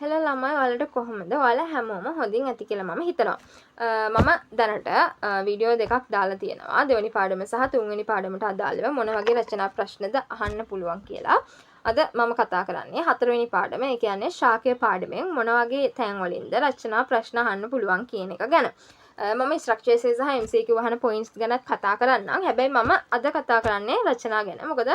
හෙළ ළමයි ඔයාලට කොහොමද? ඔයාලා හැමෝම හොඳින් ඇති කියලා මම හිතනවා. මම දැනට වීඩියෝ දෙකක් දාලා තියෙනවා. දෙවෙනි පාඩම සහ තුන්වෙනි පාඩමට අදාළව මොන වගේ රචනා ප්‍රශ්නද අහන්න පුළුවන් කියලා. අද මම කතා කරන්නේ හතරවෙනි පාඩම. ඒ කියන්නේ ශාකය පාඩමෙන් මොන වගේ තැන් වලින්ද රචනා ප්‍රශ්න අහන්න පුළුවන් කියන එක ගැන. මම ස්ට්‍රක්චර්ස් සහ MCQ වහන පොයින්ට්ස් ගැන කතා කරන්නම්. හැබැයි මම අද කතා කරන්නේ රචනා ගැන. මොකද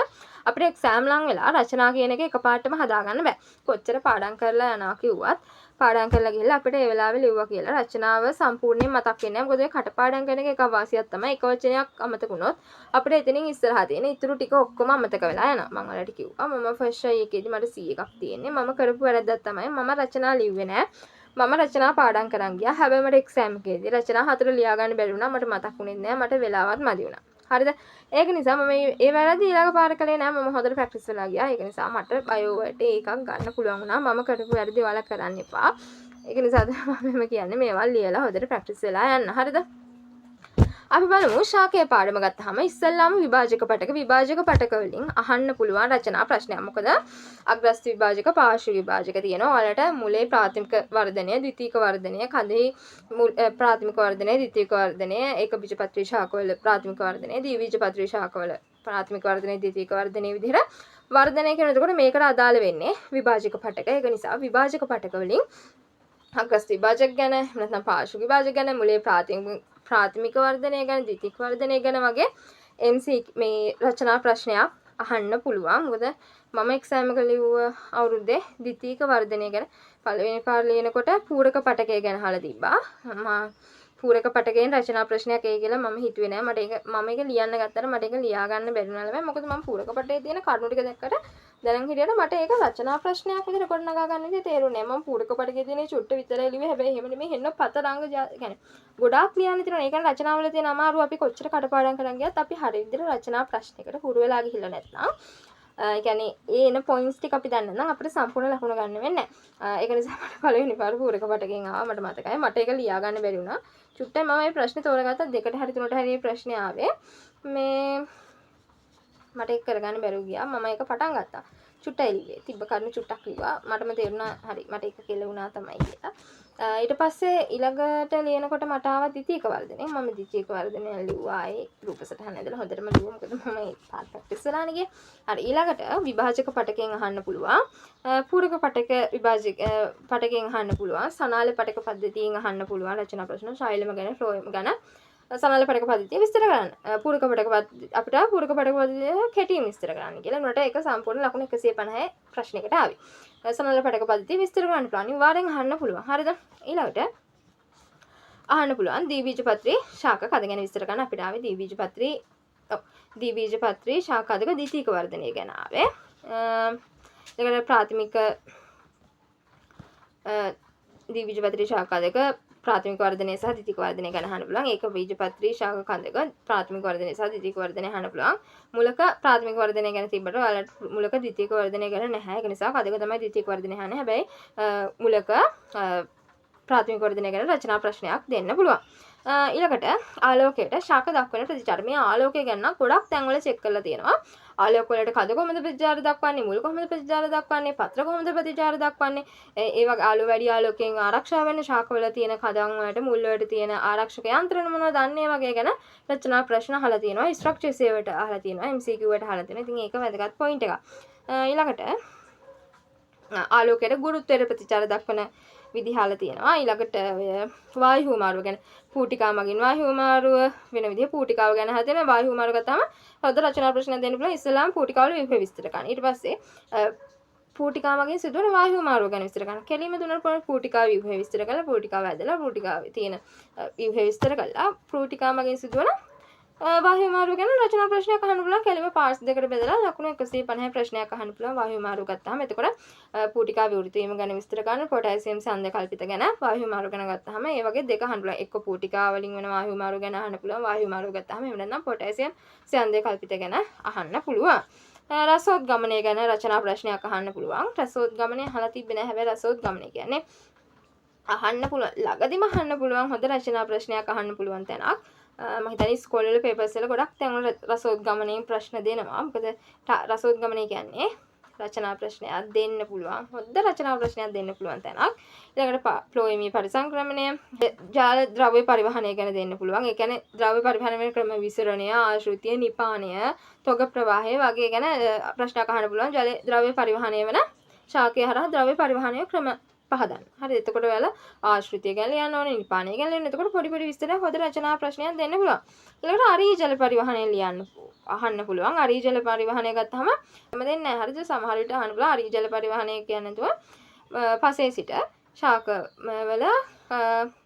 අපිට එක්සෑම් ලඟ වෙලා රචනා කියන එක එකපාරටම හදාගන්න බෑ. කොච්චර පාඩම් කරලා යනවා කිව්වත් පාඩම් කරලා ගිහලා අපිට ඒ වෙලාවේ ලිව්වා කියලා රචනාව සම්පූර්ණයෙන් මතක් වෙන්නේ නැහැ. මොකද ඒ කටපාඩම් කරන එක එක අවාසියක් තමයි. එක වචනයක් අමතක වුණොත් අපිට එතනින් ඉස්සරහා තියෙන ඉතුරු ටික ඔක්කොම අමතක වෙලා යනවා. මම ඔයාලට කිව්වා මම ෆස්ට් ට්‍රයි එකේදී මට C එකක් තියෙන්නේ. මම කරපු වැරද්දක් තමයි මම රචනා ලිව්වේ නැහැ. මම රචනා පාඩම් කරන් ගියා. හැබැයි මට එක්සෑම් එකේදී රචනා 4 ලියා ගන්න බැරි වුණා. මට මතක් වුණේ නැහැ. මට වෙලාවත් මදි වුණා. හරිද? ඒක නිසා මම ඒ වැරදි ඊළඟ පාර කළේ නැහැ. මම හොඳට ප්‍රැක්ටිස් වෙලා ගියා. ඒක නිසා මට බයෝ වලට එකක් ගන්න පුළුවන් වුණා. මම කරපු වැරදි ඔයාලා කරන්න එපා. ඒක නිසා මම කියන්නේ මේවා ලියලා හොඳට ප්‍රැක්ටිස් වෙලා යන්න. හරිද? අපි බලමු ශාකය පාඩම ගත්තාම ඉස්සෙල්ලාම විභාජක පටක වලින් අහන්න පුළුවන් රචනා ප්‍රශ්නයක්. මොකද අග්‍රස්ත විභාජක පාර්ශ්ව විභාජක තියෙනවා. ඔයාලට මුලේ ප්‍රාථමික වර්ධනය, ද්විතීක වර්ධනය, කඳෙහි ප්‍රාථමික වර්ධනය, ද්විතීක වර්ධනය, ඒක බීජපත්‍රී ශාකවල ප්‍රාථමික වර්ධනය, ද්විබීජපත්‍රී ශාකවල ප්‍රාථමික වර්ධනය, ද්විතීක වර්ධනය විදිහට වර්ධනය කරනකොට මේකට අදාළ වෙන්නේ විභාජක පටක. ඒක නිසා විභාජක පටක වලින් අග්‍රස්ත විභාජක ගැන නැත්නම් පාර්ශ්ව විභාජක ගැන, මුලේ ප්‍රාථමික වර්ධනය ගැන, ද්විතීක වර්ධනය ගැන වගේ MC මේ රචනා ප්‍රශ්නයක් අහන්න පුළුවන්. මොකද මම එක්සෑම් එක ලිව්ව අවුරුද්දේ ද්විතීක වර්ධනය ගැන පළවෙනි පාර ලියනකොට පූරක පටකය ගැන අහලා තිබ්බා. පූරක පටකයෙන් රචනා ප්‍රශ්නයක් එයි කියලා මම හිතුවේ නෑ. මම ඒක ලියන්න ගත්තට මට ඒක ලියා ගන්න බැරි වුණා ළමයි. මොකද මම පූරක පටේ තියෙන කරුණු ටික දැක්කට දැනන් හිටියට මට ඒක රචනා ප්‍රශ්නයක් විදිහට කොට නගා ගන්න විදිහ තේරුනේ නෑ. මම පූරක පටකේ තියෙන චුට්ට විතරයි ලිව්වේ. හැබැයි එහෙම නෙමෙයි හෙන්න පත රංග يعني ගොඩාක් ලියන්න තියෙනවා. ඒ කියන්නේ රචනාවල තියෙන අමාරුව අපි කොච්චර කටපාඩම් කරන් ගියත් අපි හරිය විදිහට රචනා ප්‍රශ්නයකට හුරු වෙලා ගිහිල්ලා නැත්නම් ඒ කියන්නේ ඒ එන පොයින්ට්ස් ටික අපි දන්නේ නැත්නම් අපිට සම්පූර්ණ ලකුණු ගන්න වෙන්නේ නැහැ. ඒක නිසා මට පළවෙනි පාර පූරක පටකෙන් ආවා. මට මතකයි. මට ඒක ලියා ගන්න බැරි වුණා. චුට්ටයි මම මේ ප්‍රශ්නේ තෝරගත්තා. දෙකට හරි තුනට හරි මේ ප්‍රශ්නේ ආවේ. මේ මට ඒක කරගන්න බැරුව ගියා. මම ඒක පටන් ගත්තා. චුට්ටයි ලිව්වේ. තිබ්බ කරුණු චුට්ටක් ලිව්වා. මටම තේරුණා හරි මට ඒක කෙලුණා තමයි කියලා. ඊට පස්සේ ඊළඟට ලියනකොට මට ආවා ද්විතීක වර්ධනය. මම ද්විතීක වර්ධනය ලිව්වා. ඒ රූප සටහන ඇදලා හොඳටම ලිව්වා. මොකද මම ඒ පාත් ප්‍රැක්ටිස් වෙලානේ ගියේ. හරි ඊළඟට විභාජක පටකෙන් අහන්න පුළුවන්. පූරක පටක විභාජක පටකෙන් අහන්න පුළුවන්. සනාල පටක පද්ධතියෙන් අහන්න පුළුවන් රචනා ප්‍රශ්න. ශෛලම ගැන, ෆ්ලෝයම් ගැන සමාන පටක පද්ධතිය විස්තර කරන්න. පූරක පටක අපිට පූරක පටක පද්ධතිය කෙටියෙන් විස්තර කරන්න කියලා. උනට ඒක සම්පූර්ණ ලකුණු 150 ප්‍රශ්නයකට ආවේ. සමාන පටක පද්ධතිය විස්තර කරන්න පුළුවන්. අනිවාර්යෙන් අහන්න පුළුවන්. හරිද? ඊළඟට අහන්න පුළුවන් ද්විබීජපත්‍රී ශාක කද ගැන විස්තර කරන්න. අපිට ආවේ ද්විබීජපත්‍රී ශාක කදක ද්විතීක වර්ධනය ගැන ආවේ. ඊළඟට ප්‍රාථමික ද්විබීජපත්‍රී ශාක කදක ප්‍රාථමික වර්ධනය සහ ද්විතීක වර්ධනය ගැන අහන්න පුළුවන්. ඒක බීජපත්‍රී ශාක කන්දක ප්‍රාථමික වර්ධනය සහ ද්විතීක වර්ධනය අහන්න පුළුවන්. මුලක ප්‍රාථමික වර්ධනය ගැන තිබ්බට ඔයාලට මුලක ද්විතීක වර්ධනය ගැන නැහැ. ඒක නිසා කදක තමයි ද්විතීක වර්ධනය අහන්නේ. හැබැයි මුලක ප්‍රාථමික වර්ධනය ගැන රචනා ප්‍රශ්නයක් දෙන්න පුළුවන්. ඊළඟට ආලෝකයට ශාක දක්වන ප්‍රතිචාර. මේ ආලෝකය ගැන ගොඩක් තැන්වල චෙක් කරලා තියෙනවා. ආලෝක වලට කද කොහොමද ප්‍රතිචාර දක්වන්නේ, මුල් කොහොමද ප්‍රතිචාර දක්වන්නේ, පත්‍ර කොහොමද ප්‍රතිචාර දක්වන්නේ, ඒ වගේ ආලෝක වැඩි ආලෝකයෙන් ආරක්ෂා වෙන්න ශාකවල තියෙන කදන් වලට මුල් වලට තියෙන ආරක්ෂක යන්ත්‍රණ මොනවද අන්නේ වගේ ගැන රචනා ප්‍රශ්න අහලා තියෙනවා. ස්ට්‍රක්චර්ස් ඒවට අහලා තියෙනවා. MCQ වලට අහලා තියෙනවා. ඉතින් ඒක වැදගත් පොයින්ට් එකක්. ඊළඟට ආලෝකයට ගුරුත්වයට ප්‍රතිචාර දක්වන විදිහල තියෙනවා. ඊළඟට වායු හුවමාරුව ගැන පූටිකා මගින් වායු හුවමාරුව වෙන විදිහ පූටිකාව ගැන හදන වායු හුවමාරුව ගත්තාම හොඳ රචනා ප්‍රශ්න දෙන්න පුළුවන්. ඉස්සෙල්ලාම පූටිකාවල විභව විස්තර කරන්න. ඊට පස්සේ පූටිකා මගින් සිදුවන වායු හුවමාරුව ගැන විස්තර කරන්න. කෙලින්ම දුන්නා පූටිකාව විභව විස්තර කරලා පූටිකාව ඇදලා පූටිකාවේ තියෙන විභව විස්තර කරලා පූටිකා මගින් සිදුවන වායු හුවමාරුව ගැන රචනා ප්‍රශ්නයක් අහන්න පුළුවන්. කෙලින්ම පාර්ට්ස් දෙකට බෙදලා ලකුණු 150 ප්‍රශ්නයක් අහන්න පුළුවන් වායු හුවමාරුව ගත්තාම. එතකොට පූටිකා විවෘත වීම ගැන විස්තර කරන්න, පොටෑසියම් ඡන්ද කල්පිත ගැන වායු හුවමාරුව ගැන ගත්තාම ඒ වගේ දෙක අහන්න පුළුවන්. එක්ක පූටිකා වලින් වෙන වායු හුවමාරුව ගැන අහන්න පුළුවන්. වායු හුවමාරුව ගත්තාම එහෙම නැත්නම් පොටෑසියම් ඡන්ද කල්පිත ගැන අහන්න පුළුවන්. රසෝද්ගමනය ගැන රචනා ප්‍රශ්නයක් අහන්න පුළුවන්. රසෝද්ගමනය අහලා තිබ්බේ නැහැ. හැබැයි රසෝද්ගමනය කියන්නේ අහන්න පුළුවන්. ළඟදිම අහන්න පුළුවන් හොඳ රචනා ප්‍රශ්නයක් අහන්න පුළුවන් තැනක්. මම හිතන්නේ ඉස්කෝලේ වල පේපර්ස් වල ගොඩක් තැන්වල රසෝද්ගමනයෙන් ප්‍රශ්න දෙනවා. මොකද රසෝද්ගමනය කියන්නේ රචනා ප්‍රශ්නයක් දෙන්න පුළුවන්. හොඳ රචනා ප්‍රශ්නයක් දෙන්න පුළුවන් තැනක්. ඊළඟට ෆ්ලෝයමී පරිසංක්‍රමණය, ජාල ද්‍රව්‍ය පරිවහනය ගැන දෙන්න පුළුවන්. ඒ කියන්නේ ද්‍රව්‍ය පරිවහනය ක්‍රම විසරණය, ආශ්‍රිතය, නිපානය, තොග ප්‍රවාහය වගේ ගැන ප්‍රශ්නයක් අහන්න පුළුවන්. ජල ද්‍රව්‍ය පරිවහනය වෙන ශාකය හරහා ද්‍රව්‍ය පරිවහනය ක්‍රම පහදන්න. හරි. එතකොට ඔයාලා ආශ්‍රිතය ගැන ලියන්න ඕනේ, නිපානය ගැන ලියන්න. එතකොට පොඩි පොඩි විස්තරයක් හොඳ රචනා ප්‍රශ්නයක් දෙන්න පුළුවන්. ඊළඟට අරී ජල පරිවහනය ලියන්න අහන්න පුළුවන්. අරී ජල පරිවහනය ගත්තාම හැම දෙන්නේ නැහැ. හරිද? සමහර විට අහන්න පුළුවන් අරී ජල පරිවහනය කියන්නේ නැතුව පසේ සිට ශාක වල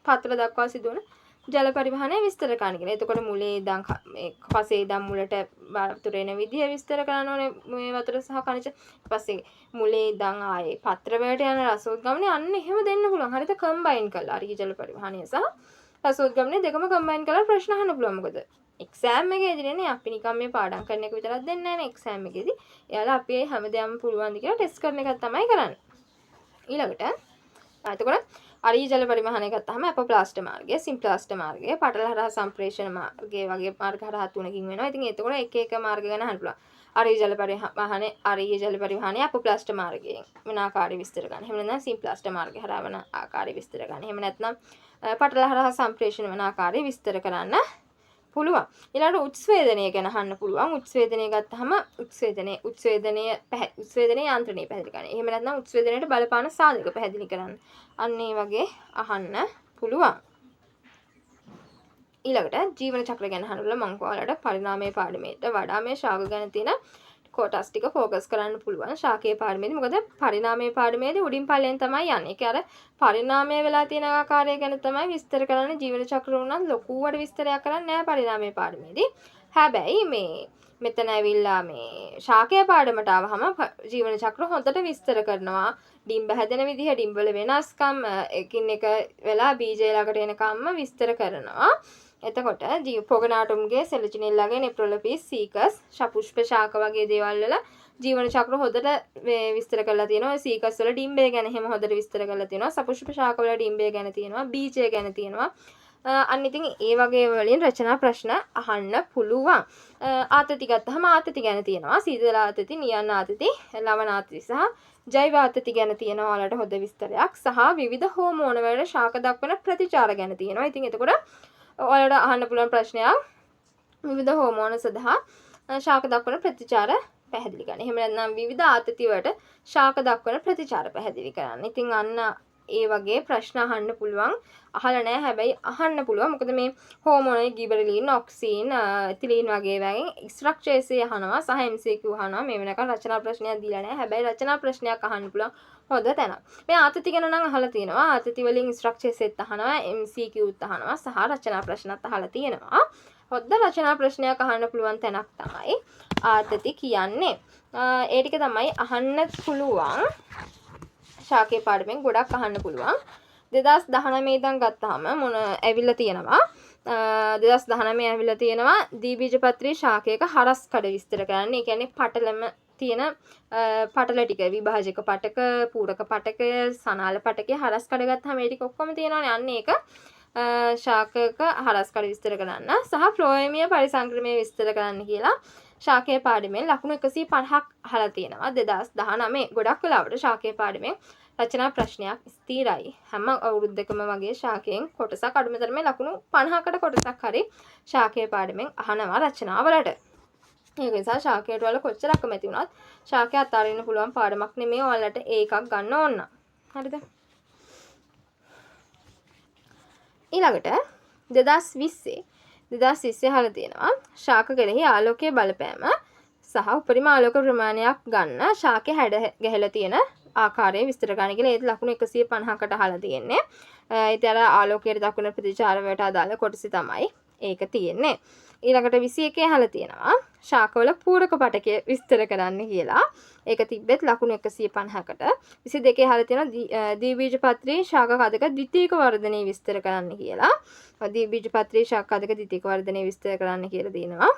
පත්‍ර දක්වා සිදුවන ජල පරිවහනය විස්තර කරන්න කියලා. එතකොට මුලේ ඉඳන් මේ පසේ ඉඳන් මුලට වතුර එන විදිය විස්තර කරන්න ඕනේ මේ වතුර සහ කනිජ. ඊපස්සේ මුලේ ඉඳන් ආයේ පත්‍ර වලට යන රසෝද්ගමනය අන්න එහෙම දෙන්න පුළුවන්. හරිද? කම්බයින් කරලා අරී ජල පරිවහනය සහ රසෝද්ගමනය දෙකම කම්බයින් කරලා ප්‍රශ්න අහන්න පුළුවන්. මොකද එක්සෑම් එකේදී නේ අපි නිකන් මේ පාඩම් කරන එක විතරක් දෙන්නේ නැහැ නේ එක්සෑම් එකේදී. එයාලා අපි හැමදේම පුළුවන් ද කියලා ටෙස්ට් කරන එකක් තමයි කරන්නේ. ඊළඟට එතකොට අරී ජල පරිවහනය ගත්තාම අපොප්ලාස්ට මාර්ගය, සිම්ප්ලාස්ට මාර්ගය, පටල හරහා සම්ප්‍රේෂණ මාර්ගය වගේ මාර්ග හරහා තුනකින් වෙනවා. ඉතින් එතකොට එක එක මාර්ග ගැන අහන්න පුළුවන්. අරී ජල පරිවහනය අපොප්ලාස්ට මාර්ගයෙන් වෙන ආකාරي විස්තර ගන්න. එහෙම නැත්නම් සිම්ප්ලාස්ට මාර්ගය හරහා වෙන ආකාරي විස්තර ගන්න. එහෙම නැත්නම් පටල හරහා සම්ප්‍රේෂණ වෙන ආකාරي විස්තර කරන්න පුළුවන්. ඊළඟට උත්ස්වේදනය ගැන අහන්න පුළුවන්. උත්ස්වේදනය ගත්තාම උත්ස්වේදනයේ යාන්ත්‍රණය පැහැදිලි කරන්න. එහෙම නැත්නම් උත්ස්වේදනයට බලපාන සාධක පැහැදිලි කරන්න. අන්න ඒ වගේ අහන්න පුළුවන්. ඊළඟට ජීවන චක්‍ර ගැන අහන්න පුළුවන්. මම ඔයාලට පරිණාමයේ පාඩමේට වඩා මේ ශාක ගැන තියෙන කොටස් ටික ફોකස් කරන්න පුළුවන්. ශාකයේ පාඩමේදී මොකද පරිණාමයේ පාඩමේදී උඩින් පල්ලෙන් තමයි යන්නේ. ඒක අර පරිණාමය වෙලා තියෙන ආකාරය ගැන තමයි විස්තර කරන්නේ. ජීවන චක්‍ර උනත් ලොකුවට විස්තරයක් කරන්නේ නැහැ පරිණාමයේ පාඩමේදී. හැබැයි මේ මෙතන ඇවිල්ලා මේ ශාකයේ පාඩමට ආවහම ජීවන චක්‍ර හොඳට විස්තර කරනවා. ඩිම්බ හැදෙන විදිහ, ඩිම්බ වල වෙනස්කම්, එකින් එක වෙලා බීජය ළඟට එනකම්ම විස්තර කරනවා. එතකොට පොගනාටුම්ගේ, සෙලචිනෙල්ලාගේ, නෙප්‍රොලොපිස්, සීකස්, ශපුෂ්ප ශාක වගේ දේවල් වල ජීවන චක්‍ර හොඳට විස්තර කරලා තියෙනවා. සීකස් වල ඩිම්බය ගැන එහෙම හොඳට විස්තර කරලා තියෙනවා. ශපුෂ්ප ශාක වල ඩිම්බය ගැන තියෙනවා. බීජය ගැන තියෙනවා. අන්න ඉතින් ඒ වගේ වලින් රචනා ප්‍රශ්න අහන්න පුළුවන්. ආතති ගත්තාම ආතති ගැන තියෙනවා. සීතල ආතති, නියන්න ආතති, ලවණ ආතති සහ ජෛව ආතති ගැන තියෙනවා. ඔයාලට හොඳ විස්තරයක්. සහ විවිධ හෝමෝන වල ශාක දක්වන ප්‍රතිචාර ගැන තියෙනවා. ඉතින් එතකොට ඔයාලට අහන්න පුළුවන් ප්‍රශ්නයක් විවිධ හෝමෝන සඳහා ශාක දක්වන ප්‍රතිචාර පැහැදිලි කරන්න. එහෙම නැත්නම් විවිධ ආතති වලට ශාක දක්වන ප්‍රතිචාර පැහැදිලි කරන්න. ඉතින් අන්න ඒ වගේ ප්‍රශ්න අහන්න පුළුවන්. අහලා නැහැ හැබැයි අහන්න පුළුවන්. මොකද මේ හෝමෝන ගිබරලින්, ඔක්සින්, එතිලීන් වගේ වගේ ස්ට්‍රක්චර්ස් අහනවා සහ MCQ අහනවා. මේ වෙනකන් රචනා ප්‍රශ්නයක් දීලා නැහැ. හැබැයි රචනා ප්‍රශ්නයක් අහන්න පුළුවන්. හොඳ තැන. මේ ආතති ගැන නම් අහලා තියෙනවා. ආතති වලින් ස්ට්‍රක්චර්ස් එත් අහනවා, MCQත් අහනවා සහ රචනා ප්‍රශ්නත් අහලා තියෙනවා. හොඳ රචනා ප්‍රශ්නයක් අහන්න පුළුවන් තැනක් තමයි ආතති කියන්නේ. ඒ ටික තමයි අහන්න පුළුවන්. ශාකයේ පාඩමෙන් ගොඩක් අහන්න පුළුවන්. 2019 ඉඳන් ගත්තාම මොන ඇවිල්ලා තියෙනවා. 2019 ඇවිල්ලා තියෙනවා දීබීජපත්‍රී ශාකයක හරස් කඩ විස්තර කරන්න. ඒ කියන්නේ පටලම තියෙන පටල ටික, විභාජක පටක, පූරක පටක, සනාල පටකේ හරස් කඩ ගත්තාම මේ ටික ඔක්කොම තියෙනවානේ. අන්න ඒක ශාකයක හරස් කඩ විස්තර කරන්න සහ ෆ්ලෝයමීය පරිසංක්‍රමණය විස්තර කරන්න කියලා ශාකයේ පාඩමෙන් ලකුණු 150ක් අහලා තියෙනවා 2019. ගොඩක් වෙලාවට ශාකයේ පාඩමෙන් රචනා ප්‍රශ්නයක් ස්ථිරයි. හැම අවුරුද්දකම වගේ ශාකයෙන් කොටසක් අඩුමතරමේ ලකුණු 50කට කොටසක් හරි ශාකයේ පාඩමෙන් අහනවා රචනාවලට. ඒක නිසා ශාකයට වල කොච්චර අකමැති වුණත් ශාකය අතාරින්න පුළුවන් පාඩමක් නෙමෙයි. ඔයාලට ඒකක් ගන්න ඕන. හරිද? ඊළඟට 2020 අහලා තියෙනවා ශාක කෙරෙහි ආලෝකයේ බලපෑම සහ උපරිම ආලෝක ප්‍රමාණයක් ගන්න ශාකයේ හැඩ ගැහිලා තියෙන ආකාරය විස්තර කරන්න කියලා. ඒත් ලකුණු 150කට අහලා තියෙන්නේ. ඒත් අර ආලෝකයට දක්වන ප්‍රතිචාර වලට අදාළ කොටස තමයි ඒක තියෙන්නේ. ඊළඟට 21 අහලා තියෙනවා ශාකවල පූරක පටකය විස්තර කරන්න කියලා. ඒක තිබ්බෙත් ලකුණු 150කට. 22 අහලා තියෙනවා ද්විබීජපත්‍රී ශාක කදක ද්විතීක වර්ධනය විස්තර කරන්න කියලා. ද්විබීජපත්‍රී ශාක කදක ද්විතීක වර්ධනය විස්තර කරන්න කියලා දෙනවා.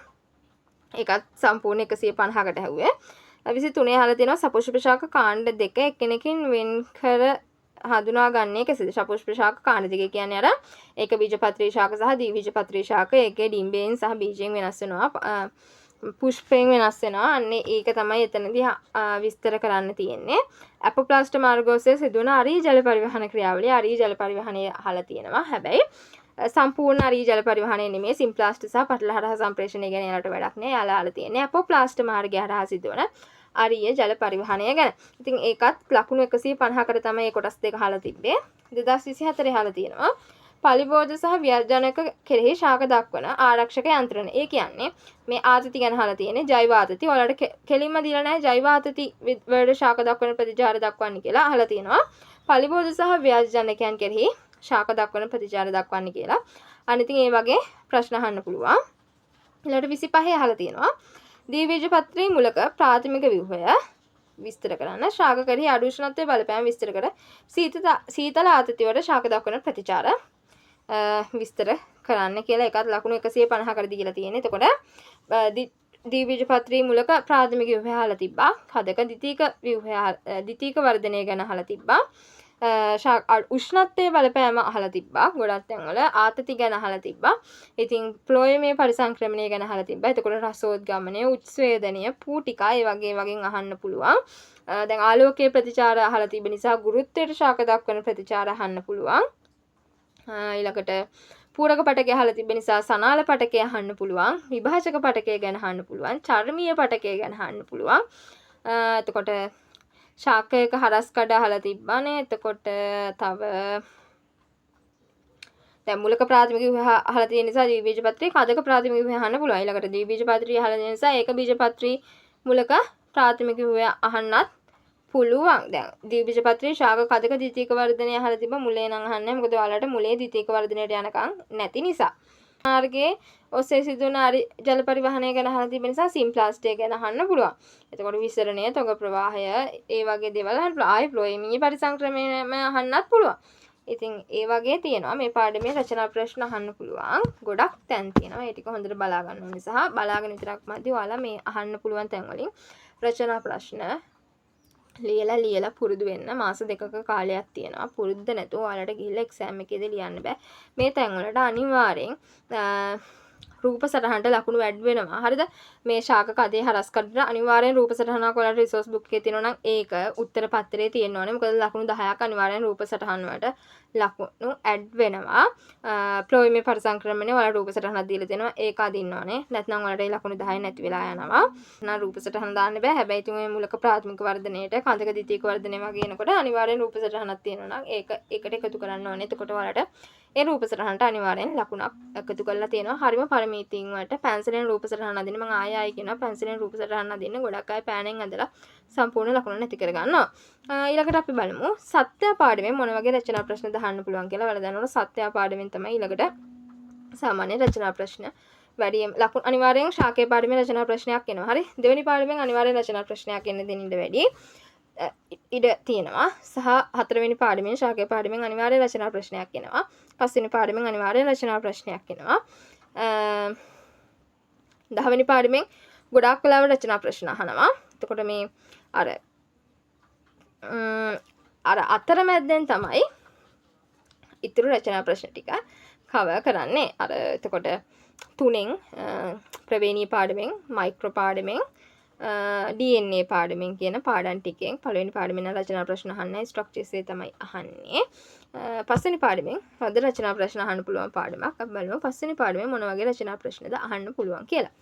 ඒකත් සම්පූර්ණ 150කට ඇහුවේ. 23 අහලා තියෙනවා සපුෂ්ප ශාක කාණ්ඩ දෙක එකිනෙකින් වෙන් කර හඳුනාගන්නේ කෙසේද? සපුෂ්ප ශාක කාණ්ඩ දෙක කියන්නේ අර ඒක බීජපත්‍රී ශාක සහ ද්විබීජපත්‍රී ශාක. ඒකේ ඩිම්බයෙන් සහ බීජයෙන් වෙනස් වෙනවා. පුෂ්පයෙන් වෙනස් වෙනවා. අන්න ඒක තමයි එතනදී විස්තර කරන්න තියෙන්නේ. ඇපෝප්ලාස්ට මාර්ග ඔස්සේ සිදුවන අරී ජල පරිවහන ක්‍රියාවලිය අරී ජල පරිවහනය අහලා තියෙනවා. හැබැයි සම්පූර්ණ අරී ජල පරිවහනය නෙමෙයි සිම්ප්ලාස්ට සහ පටල හරහා සම්ප්‍රේෂණය ගැන යාලට වැඩක් නෑ. යාලා අහලා තියෙන්නේ ඇපෝප්ලාස්ට මාර්ගය හරහා සිදුවන අරීය ජල පරිවහනය ගැන. ඉතින් ඒකත් ලකුණු 150කට තමයි මේ කොටස් දෙක අහලා තිබ්බේ. 2024 අහලා තියෙනවා. පලිබෝධ සහ ව්‍යර්ජනක කෙරෙහි ශාක දක්වන ආරක්ෂක යන්ත්‍රණ. ඒ කියන්නේ මේ ආතති ගැන අහලා තියෙන්නේ ජෛව ආතති. ඔයාලට කෙලින්ම දීලා නැහැ ජෛව ආතති වලට ශාක දක්වන ප්‍රතිචාර දක්වන්න කියලා අහලා තියෙනවා. පලිබෝධ සහ ව්‍යර්ජනකයන් කෙරෙහි ශාක දක්වන ප්‍රතිචාර දක්වන්න කියලා. අනිතින් ඒ වගේ ප්‍රශ්න අහන්න පුළුවන්. ඊළඟට 25 අහලා තියෙනවා. දීවීජ පත්‍රයේ මුලක ප්‍රාථමික ව්‍යුහය විස්තර කරන්න. ශාක කෙරෙහි අඩු උෂ්ණත්වයේ බලපෑම විස්තර කර සීතල ආතති වලට ශාක දක්වන ප්‍රතිචාර විස්තර කරන්න කියලා. එකත් ලකුණු 150කට දීලා තියෙන්නේ. එතකොට දීවීජ පත්‍රයේ මුලක ප්‍රාථමික ව්‍යුහය අහලා තිබ්බා. හදක ද්විතීක වර්ධනය ගැන අහලා තිබ්බා. උෂ්ණත්වයේ බලපෑම අහලා තිබ්බා. ගොඩක් තැන්වල ආතති ගැන අහලා තිබ්බා. ඉතින් ෆ්ලෝයමේ පරිසංක්‍රමණය ගැන අහලා තිබ්බා. එතකොට රසෝද්ගමනය, උත්ස්වේදනය, පූටිකා ඒ වගේන් අහන්න පුළුවන්. දැන් ආලෝකයේ ප්‍රතිචාර අහලා තිබෙන නිසා ගුරුත්වයට ශාක දක්වන ප්‍රතිචාර අහන්න පුළුවන්. ඊළඟට පූරක පටකය අහලා තිබෙන නිසා සනාල පටකය අහන්න පුළුවන්. විභාජක පටකය ගැන අහන්න පුළුවන්. චර්මීය පටකය ගැන අහන්න පුළුවන්. එතකොට ශාකයක හරස් කඩ අහලා තිබ්බානේ. එතකොට තව දැන් මූලික ප්‍රාථමික ව්‍යුහය අහලා තියෙන නිසා ද්විබීජ පත්‍රයේ කදක ප්‍රාථමික ව්‍යුහය අහන්න පුළුවන්. ඊළඟට ද්විබීජ පත්‍රය අහලා තියෙන නිසා ඒක බීජ පත්‍රයේ මූලික ප්‍රාථමික ව්‍යුහය අහන්නත් පුළුවන්. දැන් ද්විබීජ පත්‍රයේ ශාක කදක ද්විතීක වර්ධනය අහලා තිබ්බ මුලේ නම් අහන්නේ. මොකද ඔයාලට මුලේ ද්විතීක වර්ධනයට යනකම් නැති නිසා. මාර්ගයේ ඔස්සේ සිදුවන ජල පරිවහනය ගැන අහලා තිබෙන නිසා සිම්ප්ලාස්ටය ගැන අහන්න පුළුවන්. එතකොට විසරණය, තොග ප්‍රවාහය, ඒ වගේ දේවල් අහන්න පුළුවන්. ආයි ෆ්ලෝයමී පරිසංක්‍රමණය අහන්නත් පුළුවන්. ඉතින් ඒ වගේ තියෙනවා මේ පාඩමේ රචනා ප්‍රශ්න අහන්න පුළුවන්. ගොඩක් තැන් තියෙනවා. ඒ ටික හොඳට බලා ගන්න ඕනේ සහ බලාගෙන විතරක් මදි. ඔයාලා මේ අහන්න පුළුවන් තැන් වලින් රචනා ප්‍රශ්න ලියලා පුරුදු වෙන්න. මාස දෙකක කාලයක් තියෙනවා. පුරුද්ද නැතුව ඔයාලට ගිහිල්ලා එක්සෑම් එකේදී ලියන්න බෑ. මේ තැන් වලට අනිවාර්යෙන් රූප සටහනට ලකුණු වැඩ් වෙනවා. හරිද? මේ ශාක කදේ හරස් කඩට අනිවාර්යෙන් රූප සටහනක් ඔයාලට රිසෝස් බුක් එකේ තියෙනවා නම් ඒක උත්තර පත්‍රයේ තියෙන්න ඕනේ. මොකද ලකුණු 10ක් අනිවාර්යෙන් රූප සටහන් වලට ලකුණු ඇඩ් වෙනවා. ෆ්ලෝයමේ පරිසංක්‍රමණය ඔයාලට රූප සටහනක් දීලා තියෙනවා. ඒක අදින්න ඕනේ. නැත්නම් ඔයාලට ඒ ලකුණු 10 නැති වෙලා යනවා. නා රූප සටහන දාන්න බෑ. හැබැයි ඉතින් මේ මූලික ප්‍රාථමික වර්ධනයේට කඳක ද්විතීක වර්ධනය වගේ එනකොට අනිවාර්යෙන් රූප සටහනක් තියෙනවා නම් ඒක එකට එකතු කරන්න ඕනේ. එතකොට ඔයාලට ඒ රූප සටහනට අනිවාර්යෙන් ලකුණක් එකතු කරලා තියෙනවා. හරිම පරිමිතියින් වලට පැන්සලෙන් රූප සටහන අදින්න මම ආයෙ කියනවා. පැන්සලෙන් රූප සටහන අදින්න ගොඩක් අය පෑනෙන් ඇදලා සම්පූර්ණ ලකුණ නැති කර ගන්නවා. ඊළඟට අපි බලමු සත්‍ය පාඩමෙන් මොන වගේ රචනා ප්‍රශ්න දහන්න පුළුවන් කියලා. ඔයාලා දන්නවනේ සත්‍ය පාඩමෙන් තමයි ඊළඟට සාමාන්‍ය රචනා ප්‍රශ්න වැඩියෙන් ලකුණු අනිවාර්යෙන් ශාකයේ පාඩමේ රචනා ප්‍රශ්නයක් එනවා. හරි. දෙවෙනි පාඩමෙන් අනිවාර්යෙන් රචනා ප්‍රශ්නයක් එන්න දෙන්න වැඩි ඉඩ තියෙනවා. සහ හතරවෙනි පාඩමෙන් ශාකයේ පාඩමෙන් අනිවාර්යෙන් රචනා ප්‍රශ්නයක් එනවා. පස්වෙනි පාඩමෙන් අනිවාර්යෙන් රචනා ප්‍රශ්නයක් එනවා. 10 වෙනි පාඩමෙන් ගොඩාක් වෙලාවට රචනා ප්‍රශ්න අහනවා. එතකොට මේ අර අතරමැද්දෙන් තමයි ඉතුරු රචනා ප්‍රශ්න ටික කවර් කරන්නේ. එතකොට 3න් ප්‍රවේණී පාඩමෙන්, මයික්‍රෝ පාඩමෙන්, DNA පාඩමෙන් කියන පාඩම් ටිකෙන් පළවෙනි පාඩමෙන් රචනා ප්‍රශ්න අහන්නේ. ස්ට්‍රක්චර්ස් ඒ තමයි අහන්නේ. පස්වෙනි පාඩමෙන් හොඳ රචනා ප්‍රශ්න අහන්න පුළුවන් පාඩමක්. අපි බලමු පස්වෙනි පාඩමෙන් මොන වගේ රචනා ප්‍රශ්නද අහන්න පුළුවන් කියලා.